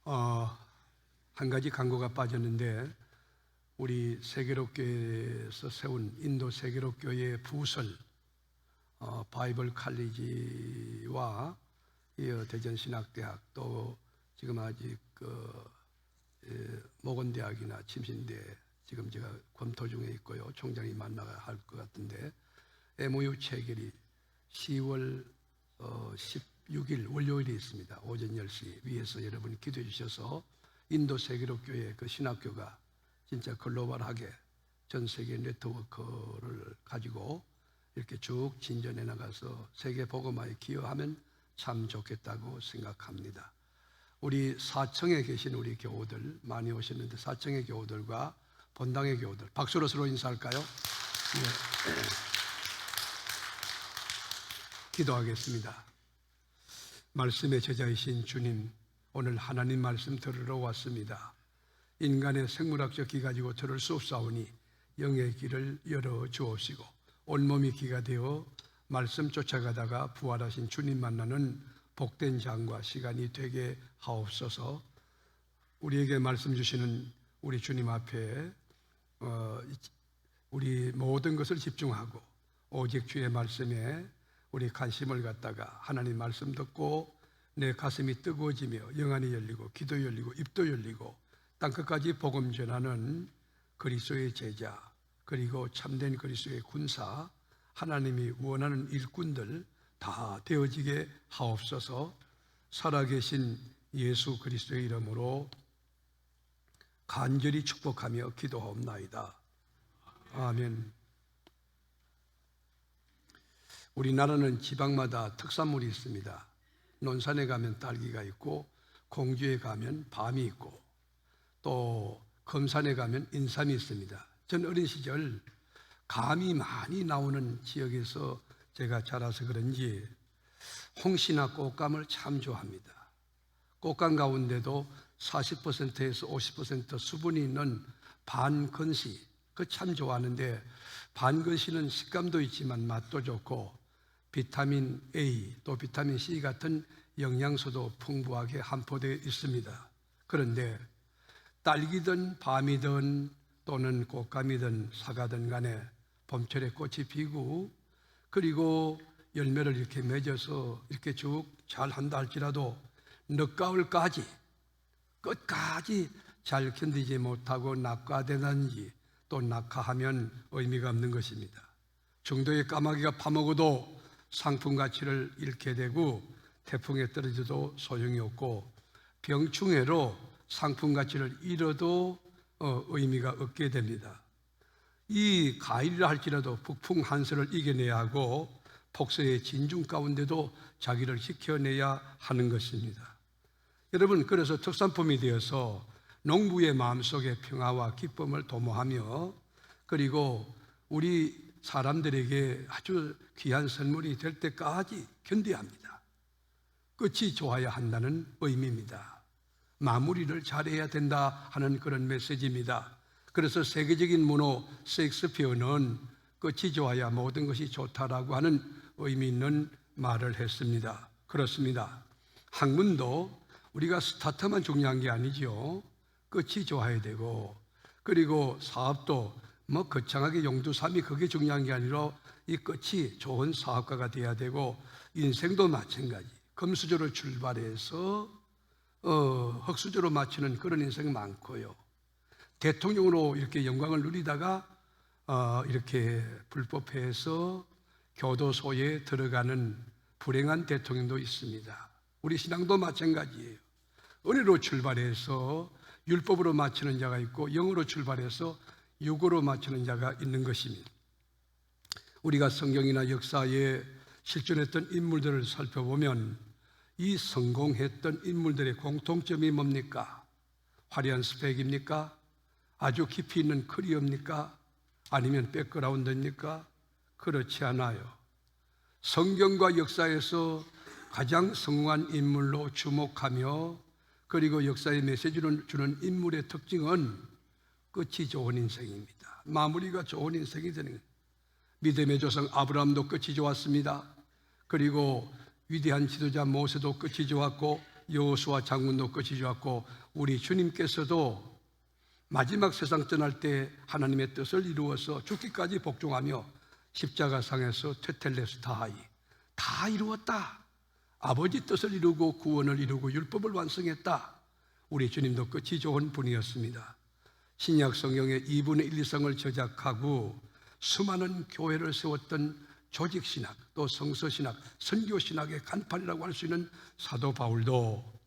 한 가지 광고가 빠졌는데 우리 세계로교회에서 세운 인도 세계로교회의 부설 바이블 칼리지와 대전신학대학 또 지금 아직 모건대학이나 침신대 지금 제가 검토 중에 있고요. 총장이 만나야 할 것 같은데 MOU 체결이 10월 16일 월요일에 있습니다. 오전 10시 위에서 여러분이 기도해 주셔서 인도 세계로교회 그 신학교가 진짜 글로벌하게 전 세계 네트워크를 가지고 이렇게 쭉 진전해 나가서 세계 복음화에 기여하면 참 좋겠다고 생각합니다. 우리 사청에 계신 우리 교우들 많이 오셨는데 사청의 교우들과 본당의 교우들 박수로 서로 인사할까요? 네. 기도하겠습니다. 말씀의 제자이신 주님, 오늘 하나님 말씀 들으러 왔습니다. 인간의 생물학적 귀 가지고 들을 수 없사오니 영의 귀를 열어 주옵시고 온몸이 귀가 되어 말씀 쫓아가다가 부활하신 주님 만나는 복된 장과 시간이 되게 하옵소서. 우리에게 말씀 주시는 우리 주님 앞에 우리 모든 것을 집중하고 오직 주의 말씀에 우리 관심을 갖다가 하나님 말씀 듣고 내 가슴이 뜨거워지며 영안이 열리고 귀도 열리고 입도 열리고 땅끝까지 복음 전하는 그리스도의 제자 그리고 참된 그리스도의 군사 하나님이 원하는 일꾼들 다 되어지게 하옵소서. 살아계신 예수 그리스도의 이름으로 간절히 축복하며 기도하옵나이다. 아멘. 우리나라는 지방마다 특산물이 있습니다. 논산에 가면 딸기가 있고 공주에 가면 밤이 있고 또 금산에 가면 인삼이 있습니다. 전 어린 시절 감이 많이 나오는 지역에서 제가 자라서 그런지 홍시나 꽃감을 참 좋아합니다. 꽃감 가운데도 40%에서 50% 수분이 있는 반건시 그 참 좋아하는데 반건시는 식감도 있지만 맛도 좋고 비타민 A 또 비타민 C 같은 영양소도 풍부하게 함포되어 있습니다. 그런데 딸기든 밤이든 또는 꽃감이든 사과든 간에 봄철에 꽃이 피고 그리고 열매를 이렇게 맺어서 이렇게 쭉 잘한다 할지라도 늦가을까지 끝까지 잘 견디지 못하고 낙과되든지 또 낙하하면 의미가 없는 것입니다. 정도의 까마귀가 파먹어도 상품 가치를 잃게 되고 태풍에 떨어져도 소용이 없고 병충해로 상품 가치를 잃어도 의미가 없게 됩니다. 이 가을이라 할지라도 북풍 한설을 이겨내야 하고 폭서의 진중 가운데도 자기를 지켜내야 하는 것입니다. 여러분, 그래서 특산품이 되어서 농부의 마음속에 평화와 기쁨을 도모하며 그리고 우리 사람들에게 아주 귀한 선물이 될 때까지 견뎌야 합니다. 끝이 좋아야 한다는 의미입니다. 마무리를 잘해야 된다 하는 그런 메시지입니다. 그래서 세계적인 문호 셰익스피어는 끝이 좋아야 모든 것이 좋다라고 하는 의미 있는 말을 했습니다. 그렇습니다. 학문도 우리가 스타트만 중요한 게 아니죠. 끝이 좋아야 되고 그리고 사업도 거창하게 용두삼이 그게 중요한 게 아니라 이 끝이 좋은 사업가가 돼야 되고 인생도 마찬가지. 금수저로 출발해서 흙수저로 마치는 그런 인생이 많고요. 대통령으로 이렇게 영광을 누리다가 이렇게 불법해서 교도소에 들어가는 불행한 대통령도 있습니다. 우리 신앙도 마찬가지예요. 은혜로 출발해서 율법으로 마치는 자가 있고 영으로 출발해서 육으로 마치는 자가 있는 것입니다. 우리가 성경이나 역사에 실존했던 인물들을 살펴보면 이 성공했던 인물들의 공통점이 뭡니까? 화려한 스펙입니까? 아주 깊이 있는 커리어입니까? 아니면 백그라운드입니까? 그렇지 않아요. 성경과 역사에서 가장 성공한 인물로 주목하며 그리고 역사의 메시지를 주는 인물의 특징은 끝이 좋은 인생입니다. 마무리가 좋은 인생이 되는 거예요. 믿음의 조상 아브라함도 끝이 좋았습니다. 그리고 위대한 지도자 모세도 끝이 좋았고 여호수아 장군도 끝이 좋았고 우리 주님께서도 마지막 세상 떠날 때 하나님의 뜻을 이루어서 죽기까지 복종하며 십자가상에서 테텔레스타이 다 이루었다. 아버지 뜻을 이루고 구원을 이루고 율법을 완성했다. 우리 주님도 끝이 좋은 분이었습니다. 신약 성경의 2분의 1 이상을 저작하고 수많은 교회를 세웠던 조직신학, 또 성서신학, 선교신학의 간판이라고 할 수 있는 사도 바울도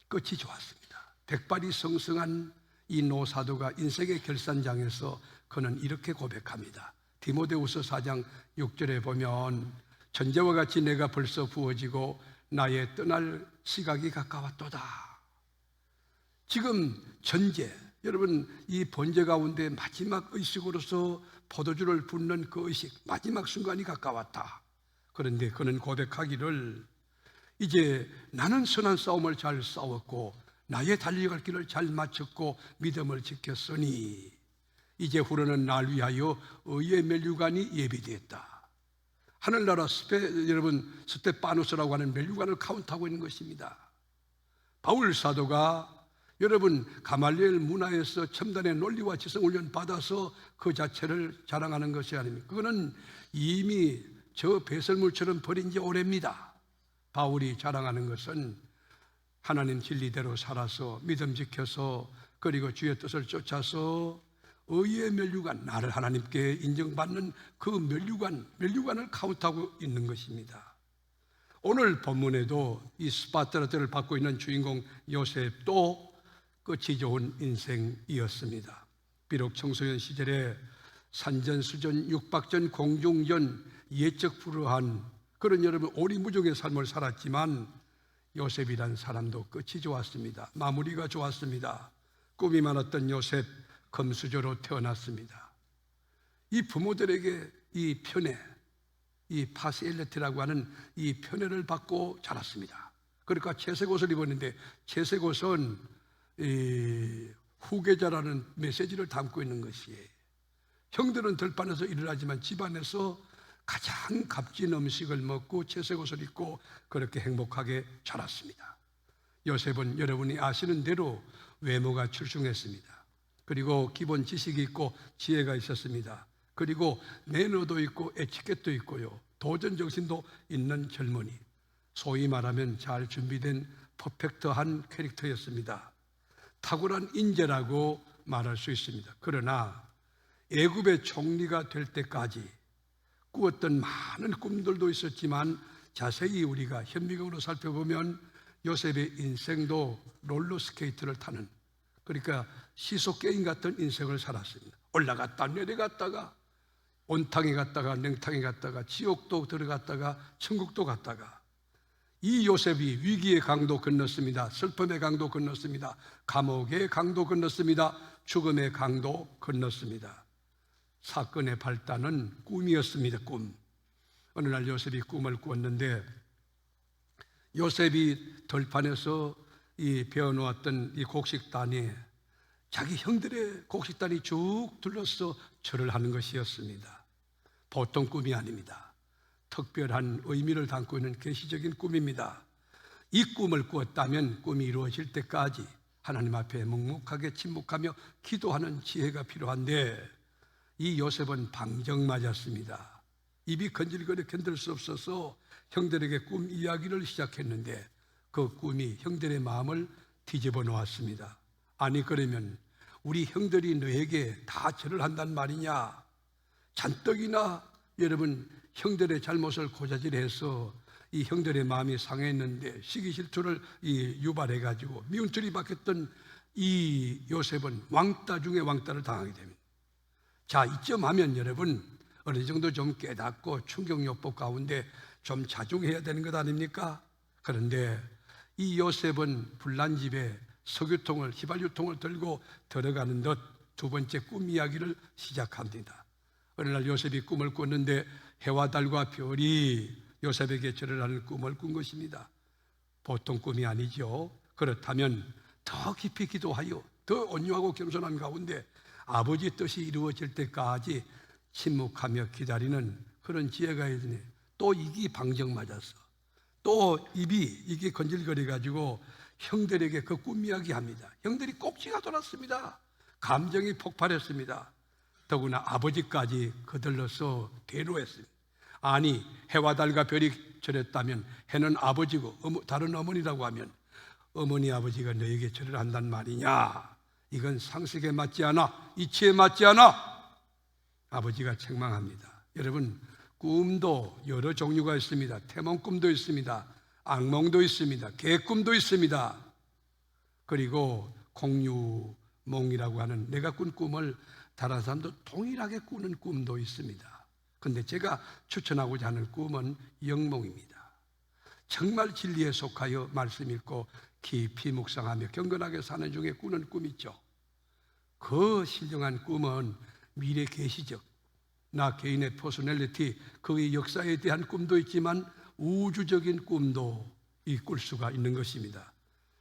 끝이 좋았습니다. 백발이 성성한 이 노사도가 인생의 결산장에서 그는 이렇게 고백합니다. 디모데후서 4장 6절에 보면 전제와 같이 내가 벌써 부어지고 나의 떠날 시각이 가까웠도다. 지금 전제, 여러분 이 번제 가운데 마지막 의식으로서 포도주를 붓는 그 의식, 마지막 순간이 가까웠다. 그런데 그는 고백하기를 이제 나는 선한 싸움을 잘 싸웠고 나의 달려갈 길을 잘 마쳤고 믿음을 지켰으니 이제 후로는 날 위하여 의의 면류관이 예비되었다. 하늘나라 여러분 스테파노스라고 하는 면류관을 카운트하고 있는 것입니다. 바울 사도가 여러분 가말리엘 문화에서 첨단의 논리와 지성 훈련 받아서 그 자체를 자랑하는 것이 아닙니까? 그거는 이미 저 배설물처럼 버린 지 오래입니다. 바울이 자랑하는 것은 하나님 진리대로 살아서 믿음 지켜서 그리고 주의 뜻을 쫓아서 의의 면류관, 나를 하나님께 인정받는 그 면류관을 카운트하고 있는 것입니다. 오늘 본문에도 이 스파르타를 받고 있는 주인공 요셉도 끝이 좋은 인생이었습니다. 비록 청소년 시절에 산전수전, 육박전, 공중전, 예적 불허한 그런 여러분 오리무중의 삶을 살았지만 요셉이란 사람도 끝이 좋았습니다. 마무리가 좋았습니다. 꿈이 많았던 요셉, 금수저로 태어났습니다. 이 부모들에게 이 편애, 이 파시엘레티라고 하는 이 편애를 받고 자랐습니다. 그러니까 채색옷을 입었는데 채색옷은 후계자라는 메시지를 담고 있는 것이에요. 형들은 들판에서 일을 하지만 집안에서 가장 값진 음식을 먹고 채색옷을 입고 그렇게 행복하게 자랐습니다. 요셉은 여러분이 아시는 대로 외모가 출중했습니다. 그리고 기본 지식이 있고 지혜가 있었습니다. 그리고 매너도 있고 에티켓도 있고요, 도전 정신도 있는 젊은이, 소위 말하면 잘 준비된 퍼펙트한 캐릭터였습니다. 탁월한 인재라고 말할 수 있습니다. 그러나 애굽의 총리가 될 때까지 꾸었던 많은 꿈들도 있었지만 자세히 우리가 현미경으로 살펴보면 요셉의 인생도 롤러스케이트를 타는, 그러니까 시속 게임 같은 인생을 살았습니다. 올라갔다 내려갔다가 온탕에 갔다가 냉탕에 갔다가 지옥도 들어갔다가 천국도 갔다가 이 요셉이 위기의 강도 건넜습니다. 슬픔의 강도 건넜습니다. 감옥의 강도 건넜습니다. 죽음의 강도 건넜습니다. 사건의 발단은 꿈이었습니다. 꿈. 어느 날 요셉이 꿈을 꾸었는데 요셉이 들판에서 이 배워놓았던 이 곡식단에 자기 형들의 곡식단이 쭉 둘러서 절을 하는 것이었습니다. 보통 꿈이 아닙니다. 특별한 의미를 담고 있는 계시적인 꿈입니다. 이 꿈을 꾸었다면 꿈이 이루어질 때까지 하나님 앞에 묵묵하게 침묵하며 기도하는 지혜가 필요한데 이 요셉은 방정 맞았습니다. 입이 건질거려 견딜 수 없어서 형들에게 꿈 이야기를 시작했는데 그 꿈이 형들의 마음을 뒤집어 놓았습니다. 아니 그러면 우리 형들이 너에게 다 절을 한단 말이냐? 잔뜩이나 여러분 형들의 잘못을 고자질해서 이 형들의 마음이 상했는데 시기 질투를 유발해가지고 미운털이 박혔던 이 요셉은 왕따 중에 왕따를 당하게 됩니다. 자, 이쯤 하면 여러분 어느 정도 좀 깨닫고 충격요법 가운데 좀 자중해야 되는 것 아닙니까? 그런데 이 요셉은 불난 집에 석유통을, 휘발유통을 들고 들어가는 듯 두 번째 꿈 이야기를 시작합니다. 어느 날 요셉이 꿈을 꿨는데 해와 달과 별이 요셉에게 절을 하는 꿈을 꾼 것입니다. 보통 꿈이 아니죠. 그렇다면 더 깊이 기도하여 더 온유하고 겸손한 가운데 아버지 뜻이 이루어질 때까지 침묵하며 기다리는 그런 지혜가 있네. 또 이기 방정 맞았어. 또 입이 이게 건질거려 가지고 형들에게 그 꿈 이야기합니다. 형들이 꼭지가 돌았습니다. 감정이 폭발했습니다. 더구나 아버지까지 거들러서 대노했습니다. 아니, 해와 달과 별이 절했다면 해는 아버지고 다른 어머니라고 하면 어머니 아버지가 너에게 절을 한단 말이냐? 이건 상식에 맞지 않아, 이치에 맞지 않아. 아버지가 책망합니다. 여러분, 꿈도 여러 종류가 있습니다. 태몽꿈도 있습니다. 악몽도 있습니다. 개꿈도 있습니다. 그리고 공유몽이라고 하는 내가 꾼 꿈을 다른 사람도 동일하게 꾸는 꿈도 있습니다. 그런데 제가 추천하고자 하는 꿈은 영몽입니다. 정말 진리에 속하여 말씀 읽고 깊이 묵상하며 경건하게 사는 중에 꾸는 꿈 있죠. 그 신령한 꿈은 미래 계시적, 나 개인의 퍼스널리티, 그의 역사에 대한 꿈도 있지만 우주적인 꿈도 꿀 수가 있는 것입니다.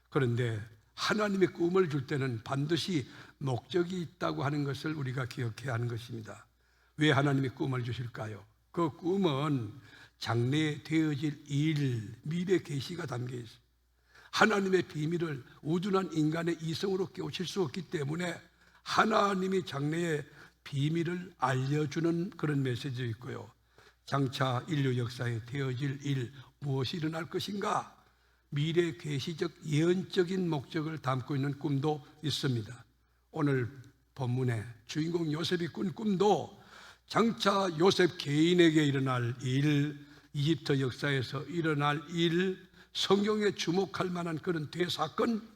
그런데 하나님의 꿈을 줄 때는 반드시 목적이 있다고 하는 것을 우리가 기억해야 하는 것입니다. 왜 하나님이 꿈을 주실까요? 그 꿈은 장래에 되어질 일, 미래 계시가 담겨 있습니다. 하나님의 비밀을 우둔한 인간의 이성으로 깨우칠 수 없기 때문에 하나님이 장래에 비밀을 알려주는 그런 메시지도 있고요. 장차 인류 역사에 되어질 일, 무엇이 일어날 것인가? 미래 계시적 예언적인 목적을 담고 있는 꿈도 있습니다. 오늘 본문의 주인공 요셉이 꾼 꿈도 장차 요셉 개인에게 일어날 일, 이집트 역사에서 일어날 일, 성경에 주목할 만한 그런 대사건,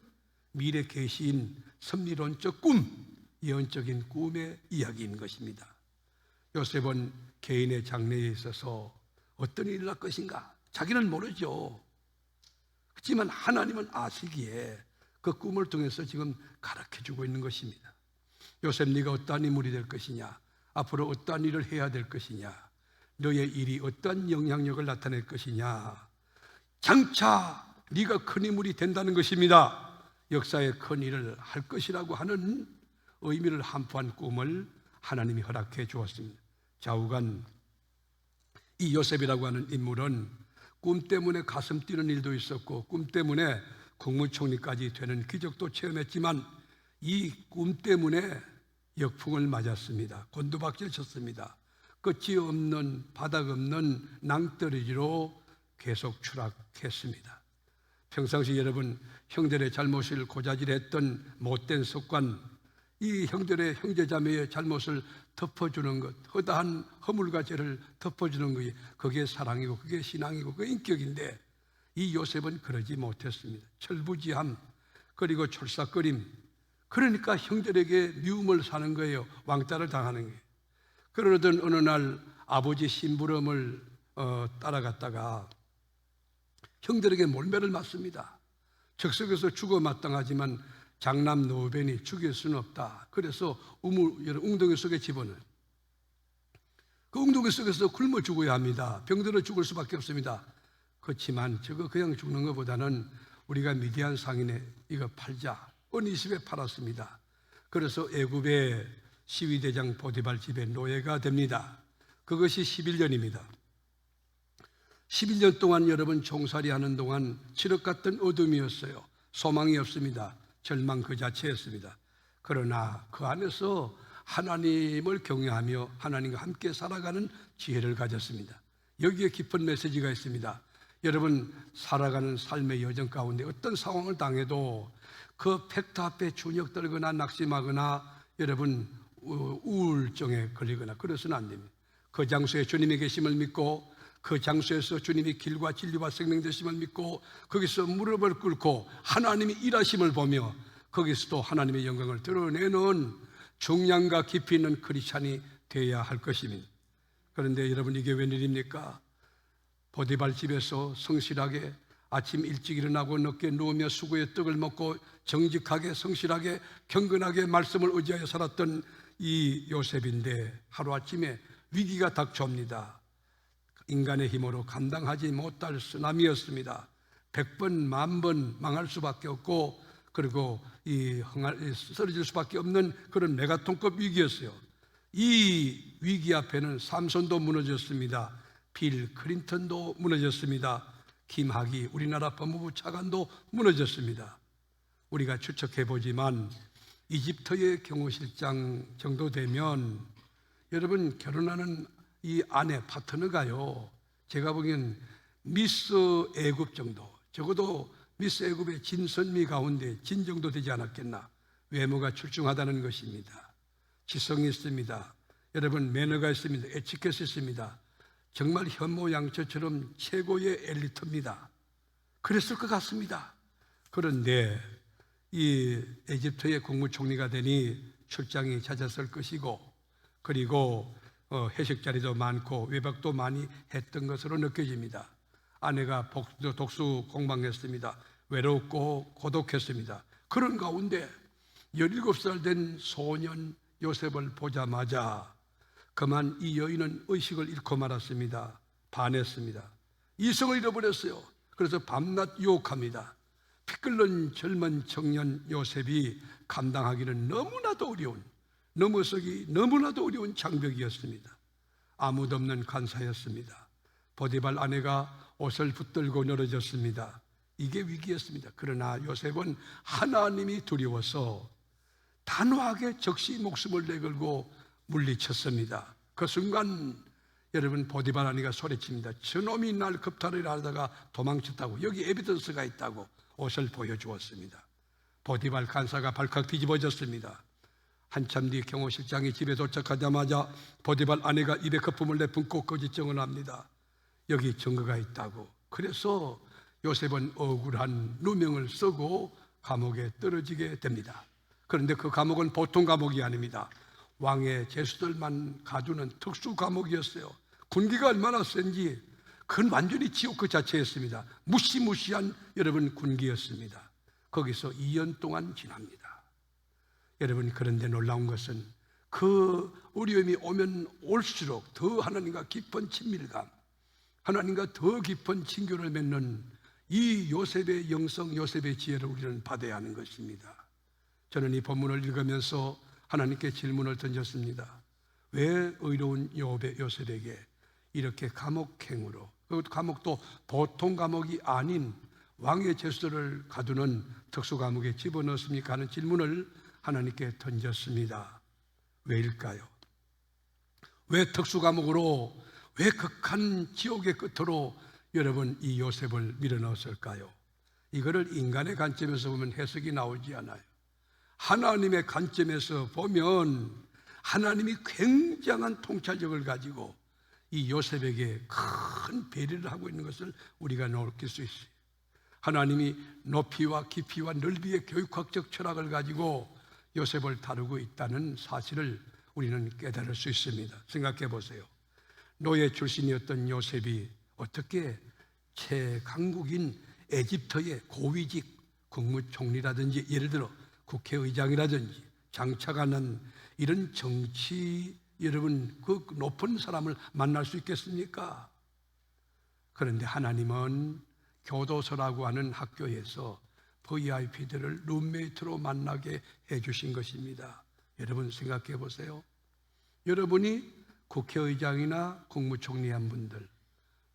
미래 계시인 섭리론적 꿈, 예언적인 꿈의 이야기인 것입니다. 요셉은 개인의 장래에 있어서 어떤 일이 일어날 것인가? 자기는 모르죠. 그렇지만 하나님은 아시기에 그 꿈을 통해서 지금 가르쳐주고 있는 것입니다. 요셉, 네가 어떠한 인물이 될 것이냐? 앞으로 어떠한 일을 해야 될 것이냐? 너의 일이 어떠한 영향력을 나타낼 것이냐? 장차 네가 큰 인물이 된다는 것입니다. 역사에 큰 일을 할 것이라고 하는 의미를 함포한 꿈을 하나님이 허락해 주었습니다. 좌우간 이 요셉이라고 하는 인물은 꿈 때문에 가슴 뛰는 일도 있었고 꿈 때문에 국무총리까지 되는 기적도 체험했지만 이 꿈 때문에 역풍을 맞았습니다. 곤두박질 쳤습니다. 끝이 없는, 바닥 없는 낭떠러지로 계속 추락했습니다. 평상시 여러분, 형들의 잘못을 고자질했던 못된 습관, 이 형들의 형제자매의 잘못을 덮어주는 것, 허다한 허물과 죄를 덮어주는 것이 그게 사랑이고 그게 신앙이고 그게 인격인데 이 요셉은 그러지 못했습니다. 철부지함, 그리고 철삭거림, 그러니까 형들에게 미움을 사는 거예요. 왕따를 당하는 거예요. 그러던 어느 날 아버지 심부름을 따라갔다가 형들에게 몰매를 맞습니다. 적석에서 죽어 마땅하지만 장남 노벤이 죽일 수는 없다. 그래서 웅덩이 속에 집어넣어요. 그 웅덩이 속에서 굶어 죽어야 합니다. 병들어 죽을 수밖에 없습니다. 그렇지만 저거 그냥 죽는 것보다는 우리가 미디안 상인에 이거 팔자. 어느 집에 팔았습니다. 그래서 애굽의 시위대장 보디발 집에 노예가 됩니다. 그것이 11년입니다. 11년 동안 여러분 종살이 하는 동안 칠흑 같은 어둠이었어요. 소망이 없습니다. 절망 그 자체였습니다. 그러나 그 안에서 하나님을 경외하며 하나님과 함께 살아가는 지혜를 가졌습니다. 여기에 깊은 메시지가 있습니다. 여러분, 살아가는 삶의 여정 가운데 어떤 상황을 당해도 그 팩트 앞에 주눅 들거나 낙심하거나 여러분 우울증에 걸리거나 그래서는 안 됩니다. 그 장소에 주님이 계심을 믿고 그 장소에서 주님이 길과 진리와 생명 되심을 믿고 거기서 무릎을 꿇고 하나님이 일하심을 보며 거기서도 하나님의 영광을 드러내는 중량과 깊이 있는 크리스찬이 되어야 할 것입니다. 그런데 여러분, 이게 웬일입니까? 보디발 집에서 성실하게 아침 일찍 일어나고 늦게 누우며 수고의 떡을 먹고 정직하게 성실하게 경건하게 말씀을 의지하여 살았던 이 요셉인데 하루아침에 위기가 닥쳐옵니다. 인간의 힘으로 감당하지 못할 쓰나미였습니다. 100번, 10,000번 망할 수밖에 없고 그리고 쓰러질 수밖에 없는 그런 메가톤급 위기였어요. 이 위기 앞에는 삼손도 무너졌습니다. 빌 클린턴도 무너졌습니다. 김학의 우리나라 법무부 차관도 무너졌습니다. 우리가 추측해보지만 이집트의 경호실장 정도 되면 여러분 결혼하는 이 아내 파트너가요, 제가 보기엔 미스 애굽 정도, 적어도 미스 애굽의 진선미 가운데 진 정도 되지 않았겠나. 외모가 출중하다는 것입니다. 지성이 있습니다. 여러분 매너가 있습니다. 에티켓이 있습니다. 정말 현모양처처럼 최고의 엘리트입니다. 그랬을 것 같습니다. 그런데 이 에집트의 국무총리가 되니 출장이 잦았을 것이고, 그리고 회식 자리도 많고 외박도 많이 했던 것으로 느껴집니다. 아내가 독수 공방했습니다. 외롭고 고독했습니다. 그런 가운데 17살 된 소년 요셉을 보자마자 그만 이 여인은 의식을 잃고 말았습니다. 반했습니다. 이성을 잃어버렸어요. 그래서 밤낮 유혹합니다. 피 끓는 젊은 청년 요셉이 감당하기는 너무나도 어려운, 넘어서기 너무나도 어려운 장벽이었습니다. 아무도 없는 간사였습니다. 보디발 아내가 옷을 붙들고 늘어졌습니다. 이게 위기였습니다. 그러나 요셉은 하나님이 두려워서 단호하게 적시 목숨을 내걸고 물리쳤습니다. 그 순간 여러분 보디발 아내가 소리칩니다. 저놈이 날 겁탈을 하다가 도망쳤다고, 여기 에비던스가 있다고 옷을 보여주었습니다. 보디발 간사가 발칵 뒤집어졌습니다. 한참 뒤 경호실장이 집에 도착하자마자 보디발 아내가 입에 거품을 내뿜고 거짓 증언합니다. 여기 증거가 있다고. 그래서 요셉은 억울한 누명을 쓰고 감옥에 떨어지게 됩니다. 그런데 그 감옥은 보통 감옥이 아닙니다. 왕의 제수들만 가두는 특수 감옥이었어요. 군기가 얼마나 센지 그건 완전히 지옥 그 자체였습니다. 무시무시한 여러분 군기였습니다. 거기서 2년 동안 지납니다. 여러분, 그런데 놀라운 것은 그 어려움이 오면 올수록 더 하나님과 깊은 친밀감, 하나님과 더 깊은 친교를 맺는 이 요셉의 영성, 요셉의 지혜를 우리는 받아야 하는 것입니다. 저는 이 본문을 읽으면서 하나님께 질문을 던졌습니다. 왜 의로운 요셉에게 이렇게 감옥행으로, 그 감옥도 보통 감옥이 아닌 왕의 제수들을 가두는 특수감옥에 집어넣습니까? 하는 질문을 하나님께 던졌습니다. 왜일까요? 왜 특수감옥으로, 왜 극한 지옥의 끝으로 여러분 이 요셉을 밀어넣었을까요? 이거를 인간의 관점에서 보면 해석이 나오지 않아요. 하나님의 관점에서 보면 하나님이 굉장한 통찰력을 가지고 이 요셉에게 큰 배려를 하고 있는 것을 우리가 느낄 수 있어요. 하나님이 높이와 깊이와 넓이의 교육학적 철학을 가지고 요셉을 다루고 있다는 사실을 우리는 깨달을 수 있습니다. 생각해 보세요. 노예 출신이었던 요셉이 어떻게 최강국인 에집트의 고위직 국무총리라든지, 예를 들어 국회의장이라든지 장차가는 이런 정치, 여러분 그 높은 사람을 만날 수 있겠습니까? 그런데 하나님은 교도소라고 하는 학교에서 VIP들을 룸메이트로 만나게 해주신 것입니다. 여러분 생각해 보세요. 여러분이 국회의장이나 국무총리한 분들,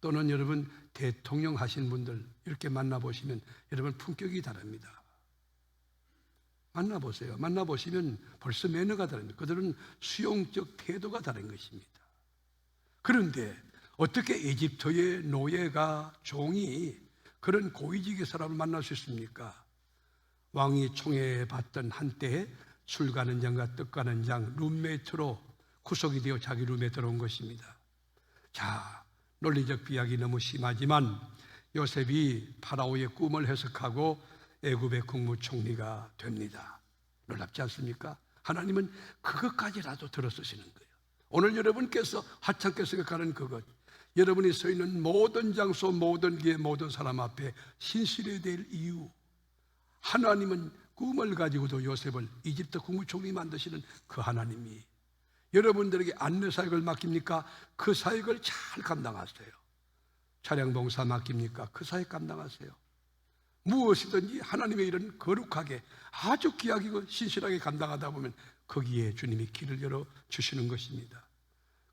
또는 여러분 대통령 하신 분들 이렇게 만나보시면 여러분 품격이 다릅니다. 만나보세요. 만나보시면 벌써 매너가 다릅니다. 그들은 수용적 태도가 다른 것입니다. 그런데 어떻게 에집트의 노예가, 종이 그런 고위직의 사람을 만날 수 있습니까? 왕이 총애받던 한때 술 가는 장과 떡 가는 장 룸메이트로 구속이 되어 자기 룸에 들어온 것입니다. 자, 논리적 비약이 너무 심하지만 요셉이 파라오의 꿈을 해석하고 애굽의 국무총리가 됩니다. 놀랍지 않습니까? 하나님은 그것까지라도 들어쓰시는 거예요. 오늘 여러분께서 하찮게 생각하는 그것, 여러분이 서 있는 모든 장소, 모든 기회, 모든 사람 앞에 신실해야 될 이유, 하나님은 꿈을 가지고도 요셉을 이집트 국무총리 만드시는 그 하나님이 여러분들에게 안내 사역을 맡깁니까? 그 사역을 잘 감당하세요. 차량 봉사 맡깁니까? 그 사역 감당하세요. 무엇이든지 하나님의 일은 거룩하게 아주 귀하게 신실하게 감당하다 보면 거기에 주님이 길을 열어 주시는 것입니다.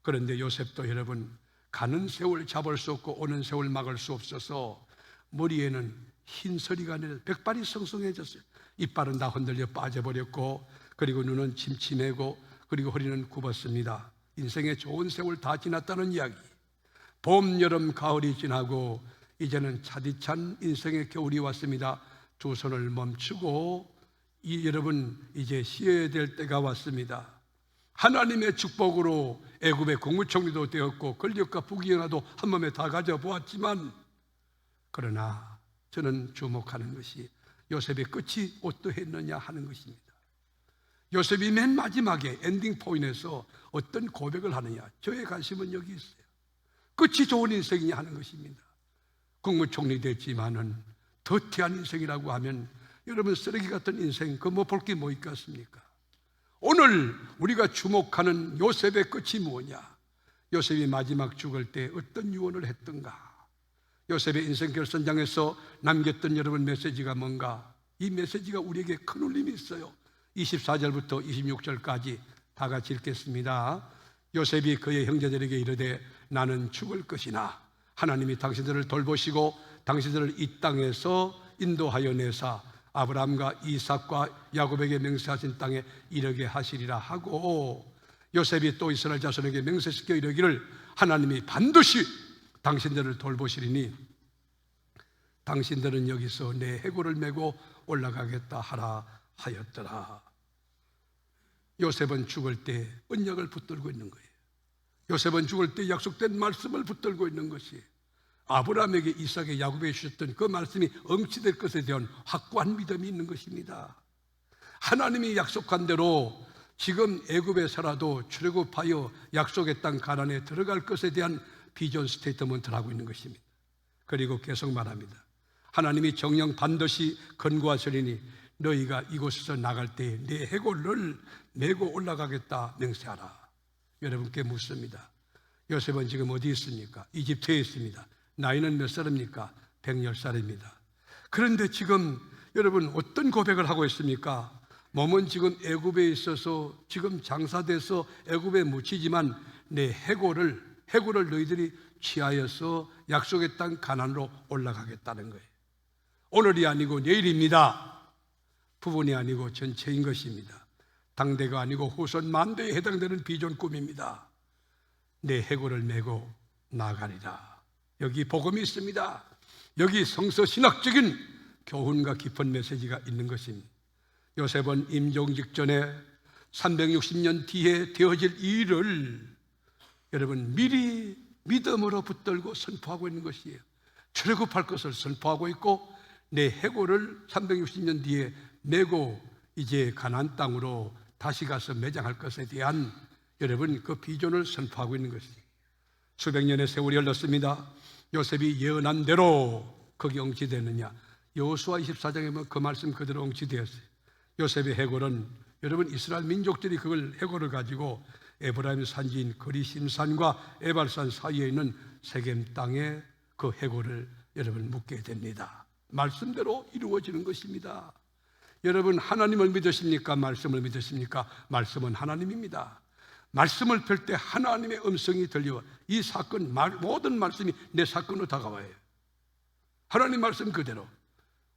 그런데 요셉도 여러분 가는 세월 잡을 수 없고 오는 세월 막을 수 없어서 머리에는 흰 서리가 내려 백발이 성성해졌어요. 이빨은 다 흔들려 빠져버렸고, 그리고 눈은 침침해고, 그리고 허리는 굽었습니다. 인생의 좋은 세월 다 지났다는 이야기. 봄, 여름, 가을이 지나고 이제는 차디찬 인생의 겨울이 왔습니다. 두 손을 멈추고 여러분, 이제 쉬어야 될 때가 왔습니다. 하나님의 축복으로 애굽의 국무총리도 되었고 권력과 부귀영화도 한 몸에 다 가져보았지만, 그러나 저는 주목하는 것이 요셉의 끝이 어떠했느냐 하는 것입니다. 요셉이 맨 마지막에 엔딩 포인트에서 어떤 고백을 하느냐, 저의 관심은 여기 있어요. 끝이 좋은 인생이냐 하는 것입니다. 국무총리 됐지만은 더티한 인생이라고 하면 여러분, 쓰레기 같은 인생, 그 뭐 볼 게 뭐 있겠습니까? 오늘 우리가 주목하는 요셉의 끝이 뭐냐? 요셉이 마지막 죽을 때 어떤 유언을 했던가? 요셉의 인생 결선장에서 남겼던 여러분 메시지가 뭔가? 이 메시지가 우리에게 큰 울림이 있어요. 24절부터 26절까지 다 같이 읽겠습니다. 요셉이 그의 형제들에게 이르되 나는 죽을 것이나 하나님이 당신들을 돌보시고 당신들을 이 땅에서 인도하여 내사 아브라함과 이삭과 야곱에게 맹세하신 땅에 이르게 하시리라 하고, 요셉이 또 이스라엘 자손에게 맹세시켜 이르기를 하나님이 반드시 당신들을 돌보시리니 당신들은 여기서 내 해골을 메고 올라가겠다 하라 하였더라. 요셉은 죽을 때 언약을 붙들고 있는 거예요. 요셉은 죽을 때 약속된 말씀을 붙들고 있는 것이 아브라함에게 이삭에게 야곱에게 주셨던 그 말씀이 응치될 것에 대한 확고한 믿음이 있는 것입니다. 하나님이 약속한 대로 지금 애굽에 살아도 출애굽하여 약속의 땅 가나안에 들어갈 것에 대한 비전 스테이트먼트를 하고 있는 것입니다. 그리고 계속 말합니다. 하나님이 정령 반드시 건고하시리니 너희가 이곳에서 나갈 때 내 해골을 메고 올라가겠다 맹세하라. 여러분께 묻습니다. 요셉은 지금 어디 있습니까? 이집트에 있습니다. 나이는 몇 살입니까? 110살입니다. 그런데 지금 여러분 어떤 고백을 하고 있습니까? 몸은 지금 애굽에 있어서 지금 장사돼서 애굽에 묻히지만 내 해골을 너희들이 취하여서 약속의 땅 가나안으로 올라가겠다는 거예요. 오늘이 아니고 내일입니다. 부분이 아니고 전체인 것입니다. 당대가 아니고 후손 만대에 해당되는 비전 꿈입니다. 내 해골을 메고 나가리라. 여기 복음이 있습니다. 여기 성서신학적인 교훈과 깊은 메시지가 있는 것입니다. 요셉은 임종 직전에 360년 뒤에 되어질 이 일을 여러분 미리 믿음으로 붙들고 선포하고 있는 것이에요. 출애굽할 것을 선포하고 있고 내 해골을 360년 뒤에 메고 이제 가나안 땅으로 다시 가서 매장할 것에 대한 여러분 그 비전을 선포하고 있는 것이에요. 수백 년의 세월이 흘렀습니다. 요셉이 예언한 대로 거기 응치되느냐? 여호수아 24장에 보면 그 말씀 그대로 응치되었어요. 요셉의 해골은 여러분 이스라엘 민족들이 그걸 해골을 가지고 에브라임 산지인 거리심산과 에발산 사이에 있는 세겜 땅에 그 해골을 여러분 묻게 됩니다. 말씀대로 이루어지는 것입니다. 여러분 하나님을 믿으십니까? 말씀을 믿으십니까? 말씀은 하나님입니다. 말씀을 펼 때 하나님의 음성이 들려 이 사건 모든 말씀이 내 사건으로 다가와요. 하나님 말씀 그대로.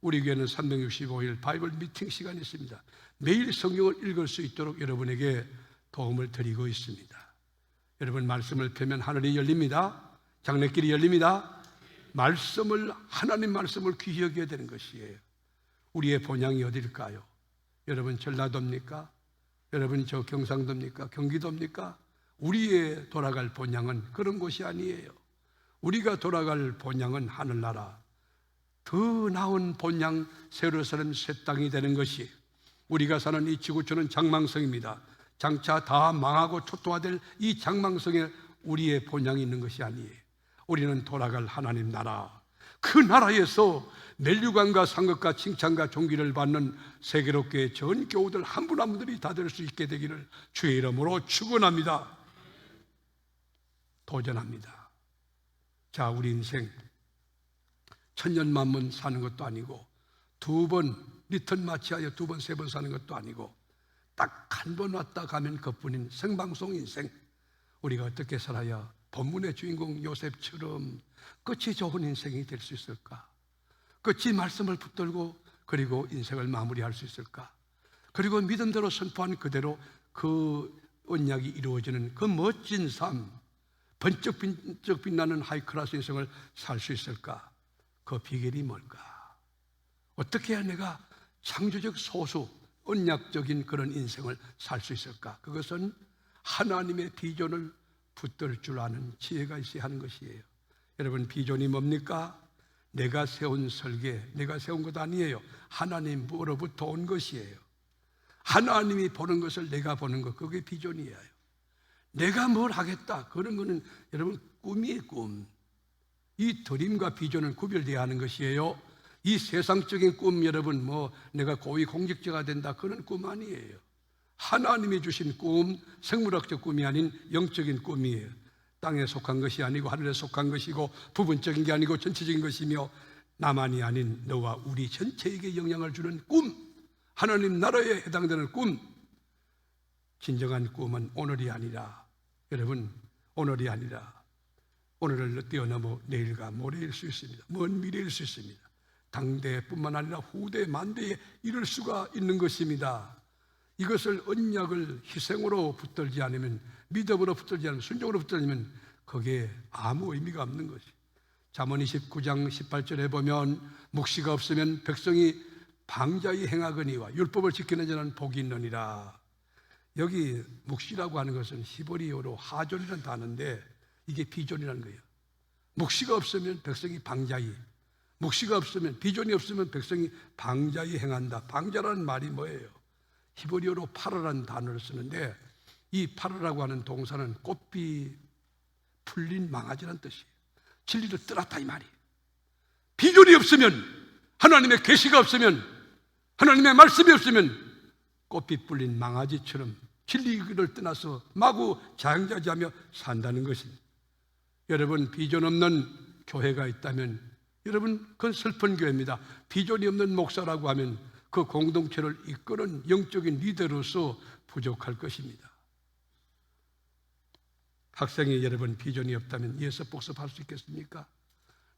우리 교회는 365일 바이블 미팅 시간이 있습니다. 매일 성경을 읽을 수 있도록 여러분에게 도움을 드리고 있습니다. 여러분 말씀을 펴면 하늘이 열립니다. 장래길이 열립니다. 하나님 말씀을 귀히 여겨야 되는 것이에요. 우리의 본향이 어딜까요? 여러분 전라도입니까? 여러분 저 경상도입니까? 경기도입니까? 우리의 돌아갈 본향은 그런 곳이 아니에요. 우리가 돌아갈 본향은 하늘나라, 더 나은 본향 예루살렘 새 땅이 되는 것이 우리가 사는 이 지구촌은 장망성입니다. 장차 다 망하고 초토화될 이 장망성에 우리의 본향이 있는 것이 아니에요. 우리는 돌아갈 하나님 나라, 그 나라에서 멸류관과 상급과 칭찬과 존귀를 받는 세계롭게 전 교우들 한 분 한 분들이 다 될 수 있게 되기를 주의 이름으로 축원합니다. 도전합니다. 자, 우리 인생 천년만년 사는 것도 아니고 두 번 리턴 마치하여 두 번, 세 번 사는 것도 아니고 딱 한 번 왔다 가면 그뿐인 생방송 인생, 우리가 어떻게 살아야 본문의 주인공 요셉처럼 끝이 좋은 인생이 될 수 있을까? 끝이 말씀을 붙들고 그리고 인생을 마무리할 수 있을까? 그리고 믿음대로 선포한 그대로 그 언약이 이루어지는 그 멋진 삶, 번쩍번쩍 빛나는 하이클래스 인생을 살 수 있을까? 그 비결이 뭘까? 어떻게 해야 내가 창조적 소수, 언약적인 그런 인생을 살 수 있을까? 그것은 하나님의 비전을 붙들 줄 아는 지혜가 있어야 하는 것이에요. 여러분, 비전이 뭡니까? 내가 세운 설계, 내가 세운 것 아니에요. 하나님으로부터 온 것이에요. 하나님이 보는 것을 내가 보는 것, 그게 비전이에요. 내가 뭘 하겠다, 그런 거는 여러분 꿈이에요, 꿈. 이 드림과 비전은 구별되어야 하는 것이에요. 이 세상적인 꿈, 여러분 내가 고위 공직자가 된다, 그런 꿈 아니에요. 하나님이 주신 꿈, 생물학적 꿈이 아닌 영적인 꿈이에요. 땅에 속한 것이 아니고 하늘에 속한 것이고 부분적인 게 아니고 전체적인 것이며 나만이 아닌 너와 우리 전체에게 영향을 주는 꿈, 하나님 나라에 해당되는 꿈. 진정한 꿈은 오늘이 아니라, 여러분, 오늘이 아니라 오늘을 뛰어넘어 내일과 모레일 수 있습니다. 먼 미래일 수 있습니다. 당대뿐만 아니라 후대 만대에 이룰 수가 있는 것입니다. 이것을 언약을 희생으로 붙들지 않으면, 믿음으로 붙들지 않으면, 순종으로 붙들지 않으면 거기에 아무 의미가 없는 것이. 잠언 29장 18절에 보면 묵시가 없으면 백성이 방자히 행하거니와 율법을 지키는 자는 복이 있느니라. 여기 묵시라고 하는 것은 히브리어로 하존이라는 단어인데 이게 비전이라는 거예요. 묵시가 없으면 백성이 방자히, 묵시가 없으면, 비전이 없으면 백성이 방자히 행한다. 방자라는 말이 뭐예요? 히브리어로 파라라는 단어를 쓰는데 이 파라라고 하는 동사는 꽃비 풀린 망아지라는 뜻이에요. 진리를 떠났다 이 말이에요. 비전이 없으면, 하나님의 계시가 없으면, 하나님의 말씀이 없으면 꽃비 풀린 망아지처럼 진리를 떠나서 마구 자영자재하며 산다는 것입니다. 여러분, 비전 없는 교회가 있다면 여러분, 그건 슬픈 교회입니다. 비전이 없는 목사라고 하면 그 공동체를 이끄는 영적인 리더로서 부족할 것입니다. 학생이 여러분 비전이 없다면 예습 복습할 수 있겠습니까?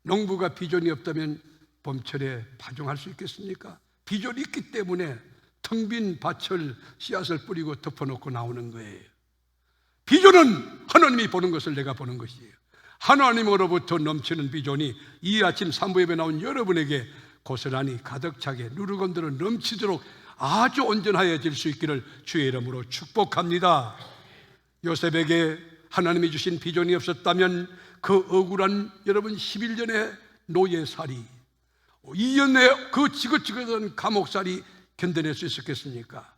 농부가 비전이 없다면 봄철에 파종할 수 있겠습니까? 비전이 있기 때문에 텅 빈 밭을 씨앗을 뿌리고 덮어놓고 나오는 거예요. 비전은 하나님이 보는 것을 내가 보는 것이에요. 하나님으로부터 넘치는 비전이 이 아침 3부 예배 나온 여러분에게 고스란히 가득 차게 누르건대로 넘치도록 아주 온전하여질 수 있기를 주의 이름으로 축복합니다. 요셉에게 하나님이 주신 비전이 없었다면 그 억울한 여러분 11년의 노예살이, 2년의 그 지긋지긋한 감옥살이 견뎌낼 수 있었겠습니까?